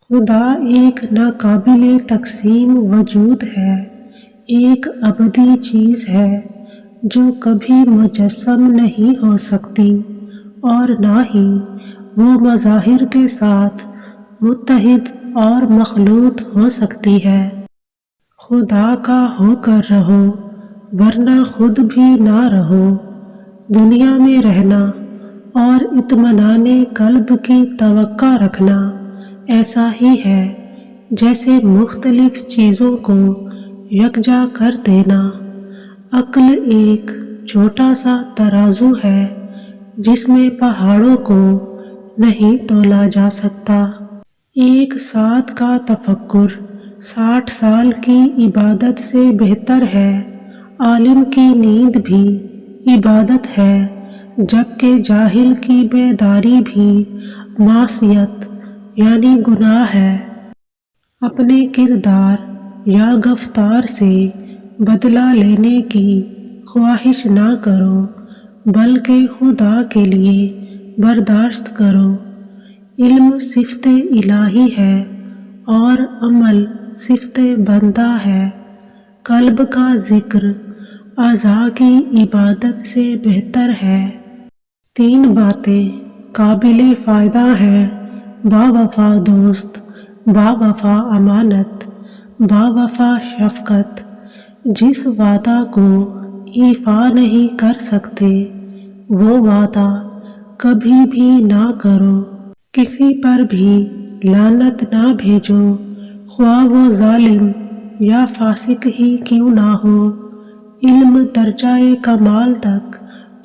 خدا ایک ناقابل تقسیم وجود ہے، ایک ابدی چیز ہے جو کبھی مجسم نہیں ہو سکتی اور نہ ہی وہ مظاہر کے ساتھ متحد اور مخلوط ہو سکتی ہے۔ خدا کا ہو کر رہو ورنہ خود بھی نہ رہو۔ دنیا میں رہنا اور اطمینان قلب کی توقع رکھنا ایسا ہی ہے جیسے مختلف چیزوں کو یکجا کر دینا۔ عقل ایک چھوٹا سا ترازو ہے جس میں پہاڑوں کو نہیں تولا جا سکتا۔ ایک ساتھ کا تفکر 60 سال کی عبادت سے بہتر ہے۔ عالم کی نیند بھی عبادت ہے، جبکہ جاہل کی بیداری بھی معصیت یعنی گناہ ہے۔ اپنے کردار یا گفتار سے بدلہ لینے کی خواہش نہ کرو، بلکہ خدا کے لیے برداشت کرو۔ علم صفت الہی ہے اور عمل صفت بندہ ہے۔ قلب کا ذکر اعضاء کی عبادت سے بہتر ہے۔ 3 باتیں قابل فائدہ ہیں: باوفا دوست، باوفا امانت، باوفا شفقت۔ جس وعدہ کو ایفا نہیں کر سکتے وہ وعدہ کبھی بھی نہ کرو۔ کسی پر بھی لعنت نہ بھیجو، خواہ وہ ظالم یا فاسق ہی کیوں نہ ہو۔ علم درجہ کمال تک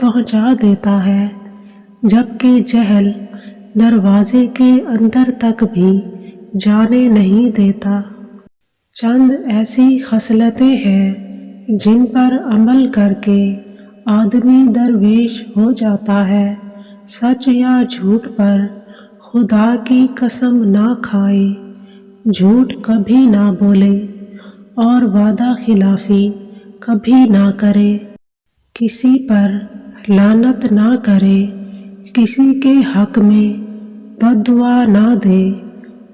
پہنچا دیتا ہے، جبکہ جہل دروازے کے اندر تک بھی جانے نہیں دیتا۔ چند ایسی خصلتیں ہیں جن پر عمل کر کے آدمی درویش ہو جاتا ہے۔ سچ یا جھوٹ پر خدا کی قسم نہ کھائے، جھوٹ کبھی نہ بولے اور وعدہ خلافی کبھی نہ کرے۔ کسی پر لعنت نہ کرے، کسی کے حق میں بد دعا نہ دے،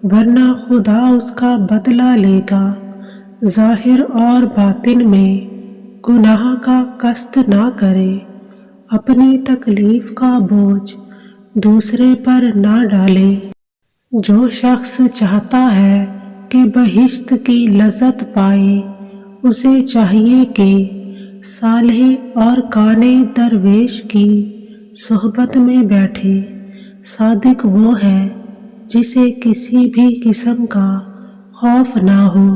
ورنہ خدا اس کا بدلہ لے گا۔ ظاہر اور باطن میں گناہ کا قصد نہ کرے، اپنی تکلیف کا بوجھ دوسرے پر نہ ڈالے۔ جو شخص چاہتا ہے کہ بہشت کی لذت پائے، اسے چاہیے کہ صالح اور قانع درویش کی صحبت میں بیٹھے۔ صادق وہ ہے جسے کسی بھی قسم کا خوف نہ ہو۔